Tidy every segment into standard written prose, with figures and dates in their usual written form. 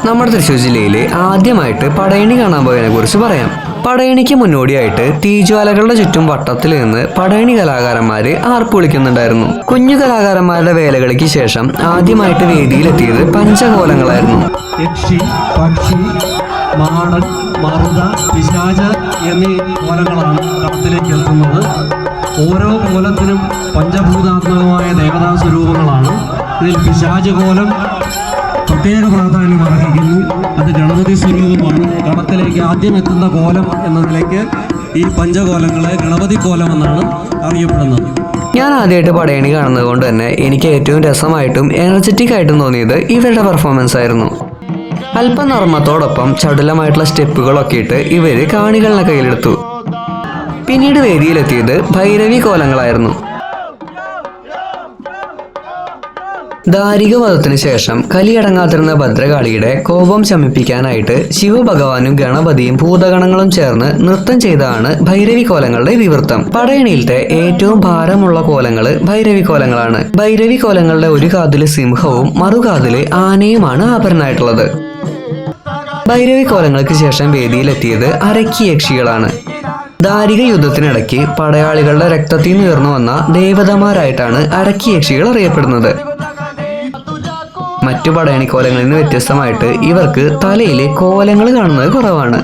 നമ്മുടെ തൃശ്ശൂർ ജില്ലയിൽ ആദ്യമായിട്ട് പടയണി കാണാൻ പോയതിനെ കുറിച്ച് പറയാം. പടയണിക്ക് മുന്നോടിയായിട്ട് തീജ്വാലകളുടെ ചുറ്റും വട്ടത്തിൽ നിന്ന് പടയണി കലാകാരന്മാര് ആർപ്പ് വിളിക്കുന്നുണ്ടായിരുന്നു. കുഞ്ഞു കലാകാരന്മാരുടെ വേലകളിക്ക് ശേഷം ആദ്യമായിട്ട് വേദിയിലെത്തിയത് പഞ്ചകോലങ്ങളായിരുന്നു. യക്ഷി, പക്ഷി, മാടൻ, മറുത, പിശാച് എന്നീ കോലങ്ങളാണ് കളത്തിലേക്ക് എത്തുന്നത്. ഓരോ കോലത്തിനും പഞ്ചഭൂതാത്മകമായ ദേവതാ സ്വരൂപങ്ങളാണ്. ഇതിൽ പിശാച് കോലം പ്രത്യേക പ്രാധാന്യം അർഹിക്കുന്നു. അത് ഗണപതി സ്വരൂപമാണ്. കളത്തിലേക്ക് ആദ്യം എത്തുന്ന കോലം എന്ന നിലയ്ക്ക് ഈ പഞ്ചകോലങ്ങളെ ഗണപതി കോലം എന്നാണ് അറിയപ്പെടുന്നത്. ഞാൻ ആദ്യമായിട്ട് പടയണി കാണുന്നത് കൊണ്ട് തന്നെ എനിക്ക് ഏറ്റവും രസമായിട്ടും എനർജറ്റിക് ആയിട്ടും തോന്നിയത് ഇവരുടെ പെർഫോമൻസ് ആയിരുന്നു. അല്പം നർമ്മത്തോടൊപ്പം ചടുലമായിട്ടുള്ള സ്റ്റെപ്പുകളൊക്കെ ഇട്ട് ഇവര് കാണികളുടെ കയ്യിലെടുത്തു. പിന്നീട് വേദിയിലെത്തിയത് ഭൈരവി കോലങ്ങളായിരുന്നു. ദാരികവധത്തിന് ശേഷം കലിയടങ്ങാതിരുന്ന ഭദ്രകാളിയുടെ കോപം ശമിപ്പിക്കാനായിട്ട് ശിവഭഗവാനും ഗണപതിയും ഭൂതഗണങ്ങളും ചേർന്ന് നൃത്തം ചെയ്തതാണ് ഭൈരവി കോലങ്ങളുടെ ഇതിവൃത്തം. പടയണിയിലത്തെ ഏറ്റവും ഭാരമുള്ള കോലങ്ങള് ഭൈരവി കോലങ്ങളാണ്. ഭൈരവി കോലങ്ങളുടെ ഒരു കാതില് സിംഹവും മറുകാതില് ആനയുമാണ് ആഭരണമായിട്ടുള്ളത്. ഭൈരവി കോലങ്ങൾക്ക് ശേഷം വേദിയിലെത്തിയത് അരക്കി യക്ഷികളാണ്. ദാരിക യുദ്ധത്തിനിടയ്ക്ക് പടയാളികളുടെ രക്തത്തിൽ നിന്ന് ഉയർന്നു വന്ന ദേവതമാരായിട്ടാണ് അരക്കി യക്ഷികൾ അറിയപ്പെടുന്നത്. മറ്റു പടയണി കോലങ്ങളിൽ നിന്ന് വ്യത്യസ്തമായിട്ട് ഇവർക്ക് തലയിലെ കോലങ്ങൾ കാണുന്നത് കുറവാണ്.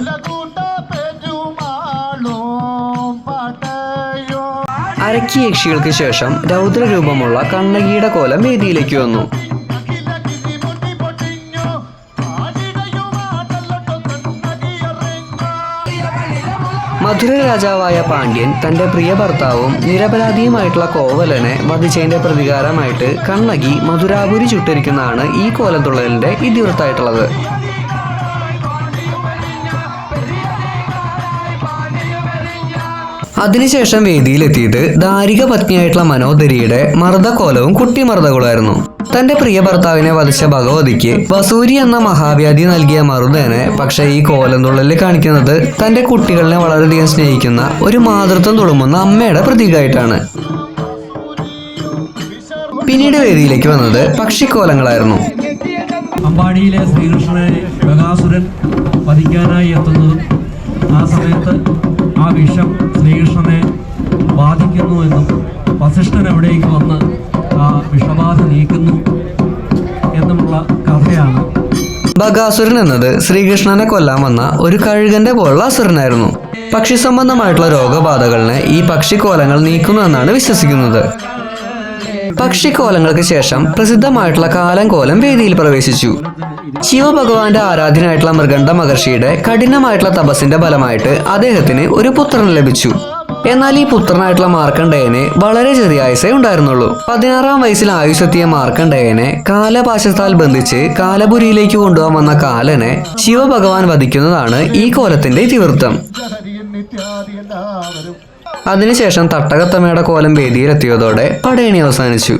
അരക്കി യക്ഷികൾക്ക് ശേഷം രൗദ്രരൂപമുള്ള കണ്ണകിയുടെ കോലം വേദിയിലേക്ക് വന്നു. മധുര രാജാവായ പാണ്ഡ്യൻ തന്റെ പ്രിയ ഭർത്താവും നിരപരാധിയുമായിട്ടുള്ള കോവലനെ വധിച്ചതിന്റെ പ്രതികാരമായിട്ട് കണ്ണകി മധുരാപുരി ചുട്ടരിക്കുന്നതാണ് ഈ കോലത്തുള്ളലിന്റെ ഇതിവൃത്തായിട്ടുള്ളത്. അതിനുശേഷം വേദിയിലെത്തിയത് ദാരിക പത്നിയായിട്ടുള്ള മനോദരിയുടെ മർദ്ദക്കോലവും കുട്ടി മർദ്ദകളുമായിരുന്നു. തന്റെ പ്രിയ ഭർത്താവിനെ വധിച്ച ഭഗവതിക്ക് വസൂരി എന്ന മഹാവ്യാധി നൽകിയ മറുതനെ പക്ഷെ ഈ കോലംതുള്ളലിൽ കാണിക്കുന്നത് തന്റെ കുട്ടികളെ വളരെയധികം സ്നേഹിക്കുന്ന ഒരു മാതൃത്വം തുളുമ്പുന്ന അമ്മയുടെ പ്രതീകമായിട്ടാണ്. പിന്നീട് വേദിയിലേക്ക് വന്നത് പക്ഷിക്കോലങ്ങളായിരുന്നു. അമ്പാടിയിലെ ശ്രീകൃഷ്ണനെ ബകാസുരൻ വധിക്കാനായി എത്തുന്നതും ആ സമയത്ത് ആ വിഷം ശ്രീകൃഷ്ണനെ ബാധിക്കുന്നു എന്നും വസിഷ്ഠൻ എവിടേക്ക് വന്ന് ആ വിഷബാധ നീക്കുന്നു എന്നുമുള്ള കഥയാണ്. ബകാസുരൻ എന്നത് ശ്രീകൃഷ്ണനെ കൊല്ലാൻ വന്ന ഒരു കഴുകന്റെ പോലുള്ള അസുരനായിരുന്നു. പക്ഷി സംബന്ധമായിട്ടുള്ള രോഗബാധകളിനെ ഈ പക്ഷിക്കോലങ്ങൾ നീക്കുന്നു എന്നാണ് വിശ്വസിക്കുന്നത്. പക്ഷിക്കോലങ്ങൾക്ക് ശേഷം പ്രസിദ്ധമായിട്ടുള്ള കാലംകോലം വേദിയിൽ പ്രവേശിച്ചു. ശിവഭഗവാന്റെ ആരാധ്യനായിട്ടുള്ള മൃഗണ്ഡ മഹർഷിയുടെ കഠിനമായിട്ടുള്ള തപസ്സിന്റെ ഫലമായിട്ട് അദ്ദേഹത്തിന് ഒരു പുത്രൻ ലഭിച്ചു. എന്നാൽ ഈ പുത്രനായിട്ടുള്ള മാർക്കണ്ഡേയന് വളരെ ചെറിയ ആയുസേ ഉണ്ടായിരുന്നുള്ളൂ. 16-ാം വയസ്സിൽ ആയുസ്സെത്തിയ മാർക്കണ്ഡേയനെ കാലപാശത്താൽ ബന്ധിച്ച് കാലപുരിയിലേക്ക് കൊണ്ടുപോകാൻ വന്ന കാലനെ ശിവഭഗവാൻ വധിക്കുന്നതാണ് ഈ കോലത്തിന്റെ ഇതിവൃത്തം. അതിനുശേഷം തട്ടകത്തമ്മയുടെ കോലം വേദിയിലെത്തിയതോടെ പടയണി അവസാനിച്ചു.